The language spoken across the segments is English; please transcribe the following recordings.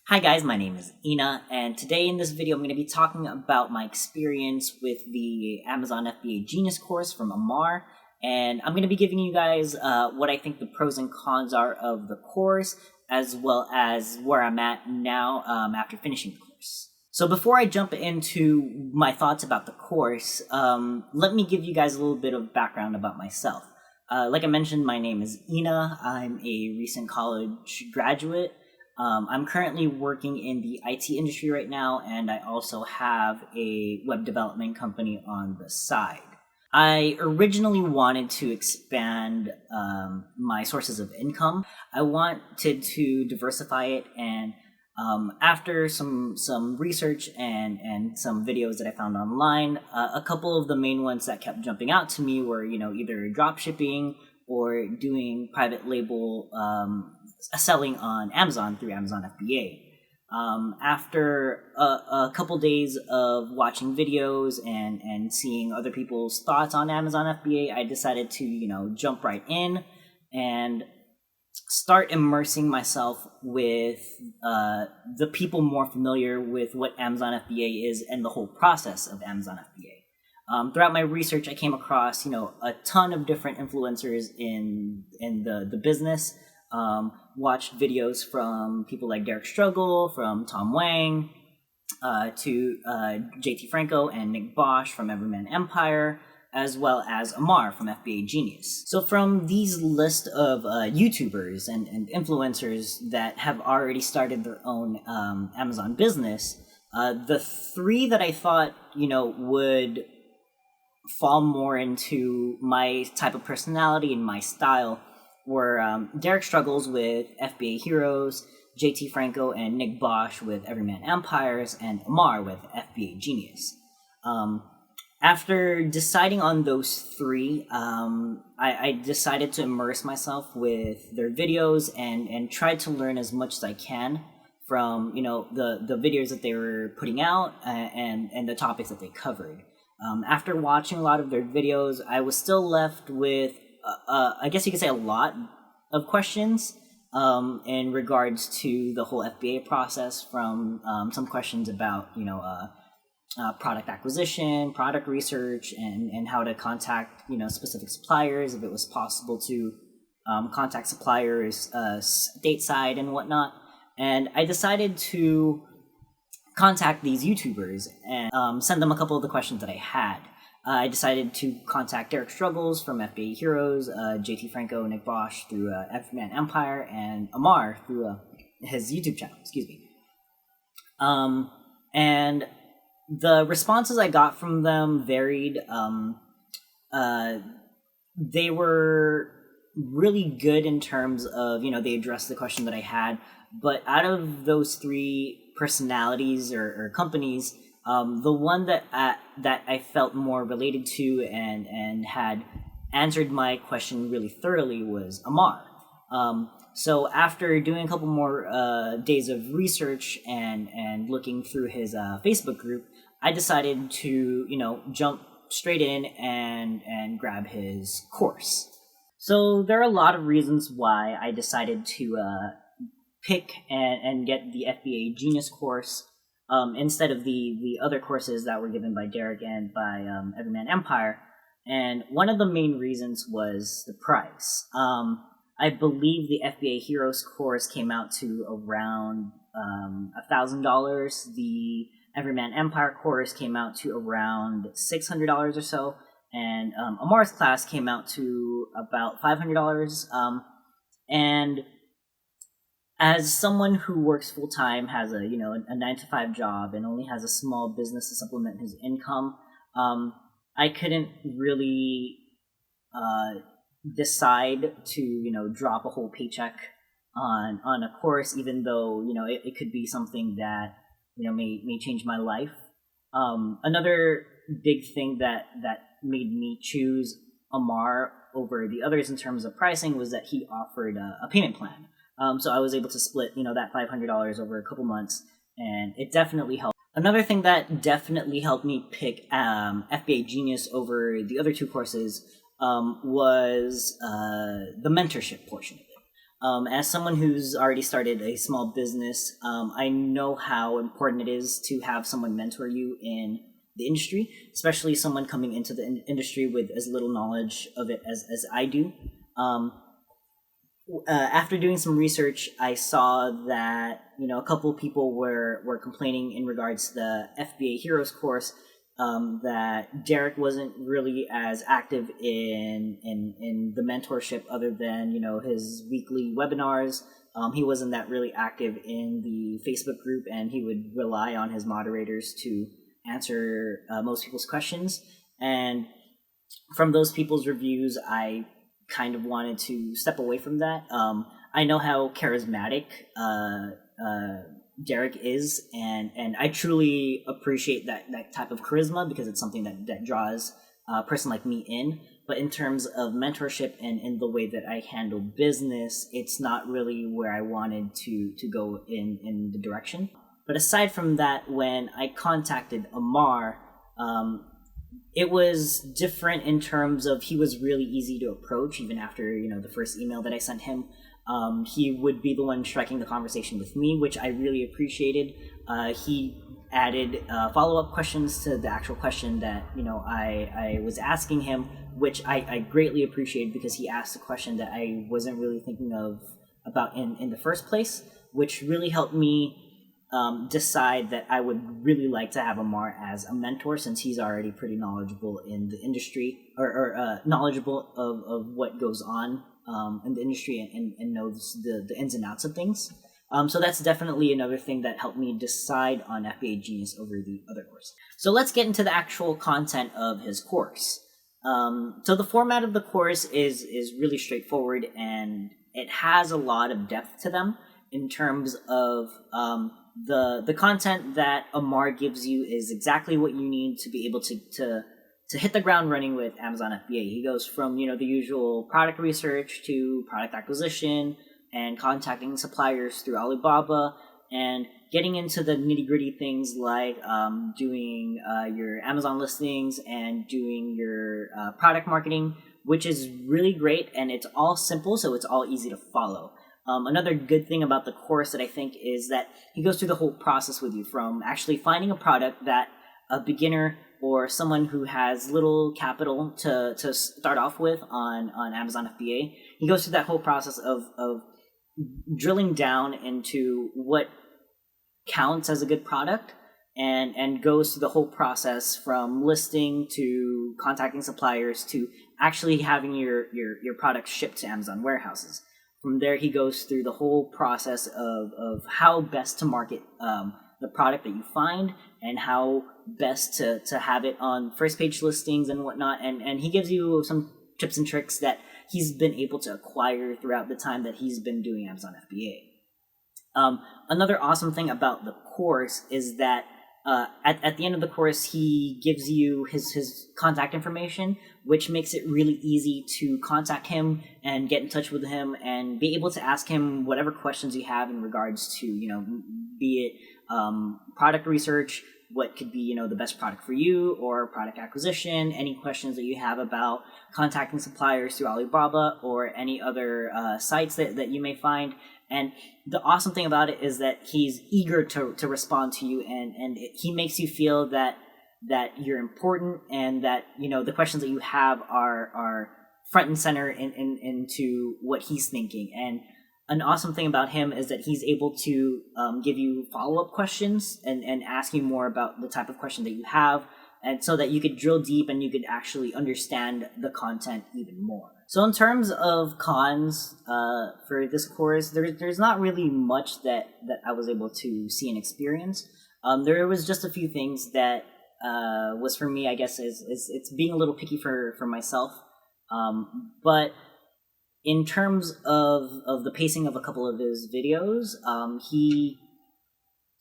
Hi guys, my name is Ina, and today in this video I'm going to be talking about my experience with the Amazon FBA Genius Course from Amar, and I'm going to be giving you guys what I think the pros and cons are of the course, as well as where I'm at now after finishing the course. So before I jump into my thoughts about the course, let me give you guys a little bit of background about myself. Like I mentioned, my name is Ina. I'm a recent college graduate. I'm currently working in the IT industry right now, and I also have a web development company on the side. I originally wanted to expand my sources of income. I wanted to diversify it, and after some research and some videos that I found online, a couple of the main ones that kept jumping out to me were, either drop shipping or doing private label selling on Amazon through Amazon FBA. After a couple days of watching videos and seeing other people's thoughts on Amazon FBA, I decided to, jump right in and start immersing myself with the people more familiar with what Amazon FBA is and the whole process of Amazon FBA. Throughout my research, I came across, a ton of different influencers in the business. Watched videos from people like Derek Struggle, from Tom Wang, to JT Franco and Nick Bosch from Everyman Empire, as well as Amar from FBA Genius. So from these list of YouTubers and influencers that have already started their own Amazon business, the three that I thought, would fall more into my type of personality and my style were Derek Struggles with FBA Heroes, JT Franco and Nick Bosch with Everyman Empires, and Amar with FBA Genius. After deciding on those three, I decided to immerse myself with their videos and try to learn as much as I can from the videos that they were putting out and the topics that they covered. After watching a lot of their videos, I was still left with, I guess you could say, a lot of questions in regards to the whole FBA process, from some questions about, product acquisition, product research, and how to contact, specific suppliers, if it was possible to contact suppliers stateside and whatnot. And I decided to contact these YouTubers and send them a couple of the questions that I had. I decided to contact Derek Struggles from FBA Heroes, JT Franco, Nick Bosch through Everyman Empire, and Amar through his YouTube channel, And the responses I got from them varied. They were really good in terms of, they addressed the question that I had. But out of those three personalities or companies, the one that I felt more related to and had answered my question really thoroughly was Amar. So after doing a couple more days of research and looking through his Facebook group, I decided to jump straight in and grab his course. So there are a lot of reasons why I decided to pick and get the FBA Genius course instead of the other courses that were given by Derek and by Everyman Empire. And one of the main reasons was the price. I believe the FBA Heroes course came out to around $1,000. The Everyman Empire course came out to around $600 or so. And Amar's class came out to about $500. And as someone who works full time, has a 9-to-5 job, and only has a small business to supplement his income, I couldn't really decide to drop a whole paycheck on a course, even though it could be something that may change my life. Another big thing that made me choose Amar over the others in terms of pricing was that he offered a payment plan. So I was able to split, that $500 over a couple months, and it definitely helped. Another thing that definitely helped me pick FBA Genius over the other two courses was the mentorship portion of it. As someone who's already started a small business, I know how important it is to have someone mentor you in the industry, especially someone coming into the industry with as little knowledge of it as I do. After doing some research, I saw that a couple of people were complaining in regards to the FBA Heroes course, that Derek wasn't really as active in the mentorship, other than his weekly webinars. He wasn't that really active in the Facebook group, and he would rely on his moderators to answer most people's questions. And from those people's reviews, I kind of wanted to step away from that. I know how charismatic Derek is, and I truly appreciate that type of charisma, because it's something that draws a person like me in. But in terms of mentorship and in the way that I handle business, it's not really where I wanted to go in the direction. But aside from that, when I contacted Amar, it was different in terms of he was really easy to approach. Even after the first email that I sent him, he would be the one striking the conversation with me, which I really appreciated. He added follow-up questions to the actual question that I was asking him, which I greatly appreciated, because he asked a question that I wasn't really thinking about in the first place, which really helped me decide that I would really like to have Amar as a mentor, since he's already pretty knowledgeable in the industry, or knowledgeable of what goes on in the industry, and knows the ins and outs of things. So that's definitely another thing that helped me decide on FBA Genius over the other course. So let's get into the actual content of his course. So the format of the course is really straightforward, and it has a lot of depth to them in terms of the content that Amar gives you is exactly what you need to be able to hit the ground running with Amazon FBA. He goes from the usual product research to product acquisition and contacting suppliers through Alibaba, and getting into the nitty-gritty things like doing your Amazon listings and doing your product marketing, which is really great, and it's all simple, so it's all easy to follow. Another good thing about the course that I think is that he goes through the whole process with you, from actually finding a product that a beginner or someone who has little capital to start off with on Amazon FBA. He goes through that whole process of drilling down into what counts as a good product, and goes through the whole process from listing to contacting suppliers to actually having your product shipped to Amazon warehouses. From there, he goes through the whole process of how best to market the product that you find, and how best to have it on first page listings and whatnot. And he gives you some tips and tricks that he's been able to acquire throughout the time that he's been doing Amazon FBA. Another awesome thing about the course is that at the end of the course, he gives you his contact information, which makes it really easy to contact him and get in touch with him and be able to ask him whatever questions you have in regards to, be it product research, what could be, the best product for you, or product acquisition, any questions that you have about contacting suppliers through Alibaba or any other sites that you may find. And the awesome thing about it is that he's eager to respond to you, and he makes you feel that you're important, and that the questions that you have are front and center into what he's thinking. And an awesome thing about him is that he's able to give you follow-up questions and ask you more about the type of question that you have, and so that you could drill deep and you could actually understand the content even more. So in terms of cons for this course, there's not really much that I was able to see and experience. There was just a few things that was for me, I guess, is it's being a little picky for myself. But in terms of the pacing of a couple of his videos, he,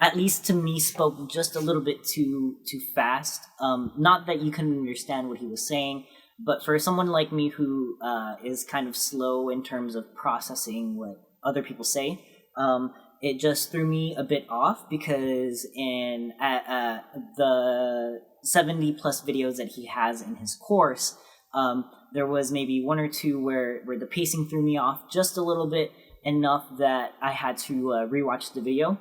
at least to me, spoke just a little bit too fast. Not that you couldn't understand what he was saying, but for someone like me who is kind of slow in terms of processing what other people say, it just threw me a bit off, because in the 70 plus videos that he has in his course, there was maybe one or two where the pacing threw me off just a little bit, enough that I had to rewatch the video.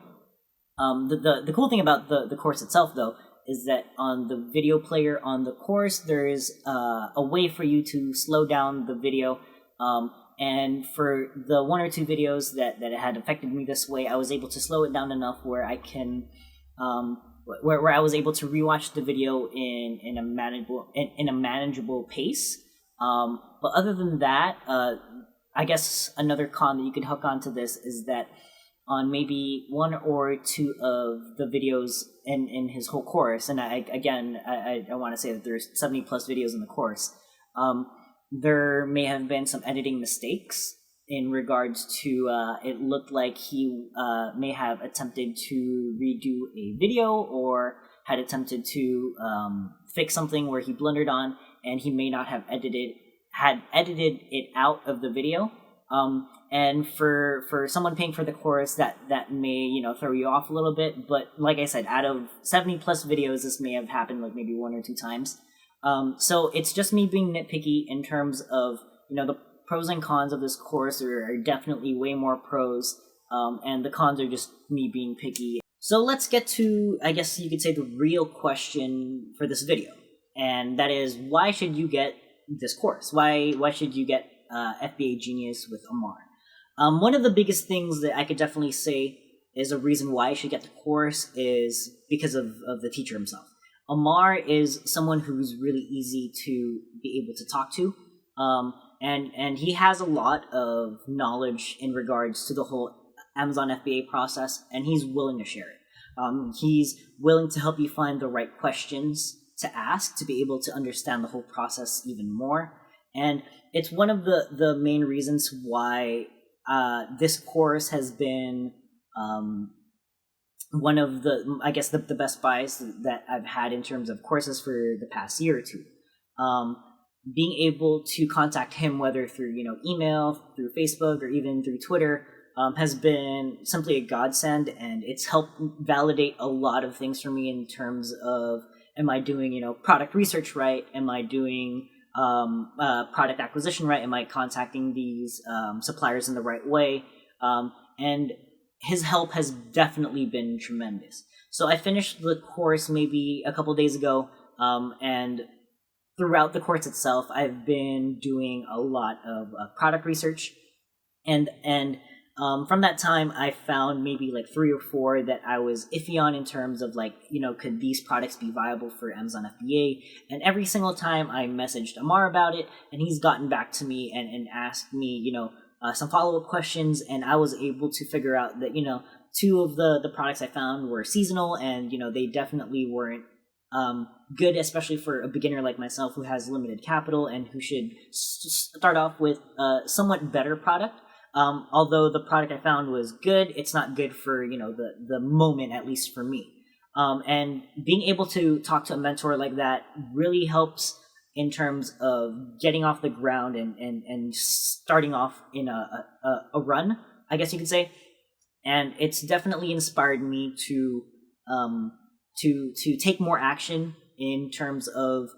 The cool thing about the course itself, though, is that on the video player on the course, there is a way for you to slow down the video. And for the one or two videos that had affected me this way, I was able to slow it down enough where I can, where I was able to rewatch the video in a manageable pace. But other than that, I guess another con that you could hook onto this is that on maybe one or two of the videos in his whole course, and I want to say that there's 70 plus videos in the course, there may have been some editing mistakes in regards to, it looked like he may have attempted to redo a video or had attempted to fix something where he blundered on, and he may not have edited it out of the video. And for someone paying for the course, that may, throw you off a little bit. But like I said, out of 70 plus videos, this may have happened like maybe one or two times. So it's just me being nitpicky in terms of, the pros and cons of this course are definitely way more pros, and the cons are just me being picky. So let's get to, I guess you could say, the real question for this video. And that is, why should you get this course? Why should you get FBA Genius with Amar? One of the biggest things that I could definitely say is a reason why I should get the course is because of the teacher himself. Amar is someone who's really easy to be able to talk to, and he has a lot of knowledge in regards to the whole Amazon FBA process, and he's willing to share it. He's willing to help you find the right questions to ask to be able to understand the whole process even more. And it's one of the main reasons why this course has been one of the, I guess, the best buys that I've had in terms of courses for the past year or two. Being able to contact him, whether through email, through Facebook, or even through Twitter, has been simply a godsend, and it's helped validate a lot of things for me in terms of, am I doing product research right? Am I doing product acquisition right? Am I contacting these suppliers in the right way? And his help has definitely been tremendous. So I finished the course maybe a couple days ago, and throughout the course itself, I've been doing a lot of product research, and from that time, I found maybe like 3 or 4 that I was iffy on in terms of could these products be viable for Amazon FBA? And every single time I messaged Amar about it, and he's gotten back to me and asked me, some follow-up questions, and I was able to figure out that, 2 of the products I found were seasonal, and, they definitely weren't good, especially for a beginner like myself who has limited capital and who should start off with a somewhat better product. Although the product I found was good, it's not good for, the moment, at least for me. And being able to talk to a mentor like that really helps in terms of getting off the ground and starting off in a run, I guess you could say. And it's definitely inspired me to take more action in terms of,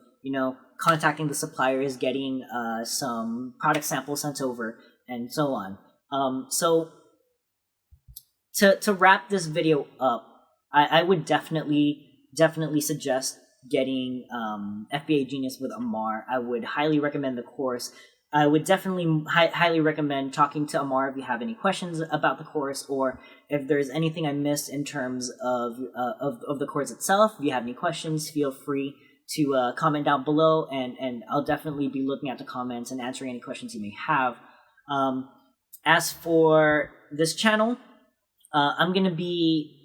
contacting the suppliers, getting some product samples sent over, and so on. So to wrap this video up, I would definitely suggest getting FBA Genius with Amar. I would highly recommend the course. I would definitely highly recommend talking to Amar if you have any questions about the course, or if there's anything I missed in terms of the course itself. If you have any questions, feel free to comment down below, and I'll definitely be looking at the comments and answering any questions you may have. As for this channel, I'm going to be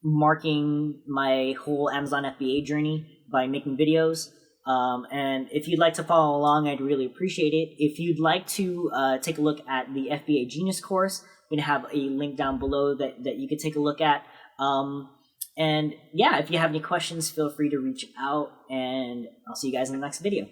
marking my whole Amazon FBA journey by making videos. And if you'd like to follow along, I'd really appreciate it. If you'd like to take a look at the FBA Genius course, I'm going to have a link down below that you could take a look at. And yeah, if you have any questions, feel free to reach out, and I'll see you guys in the next video.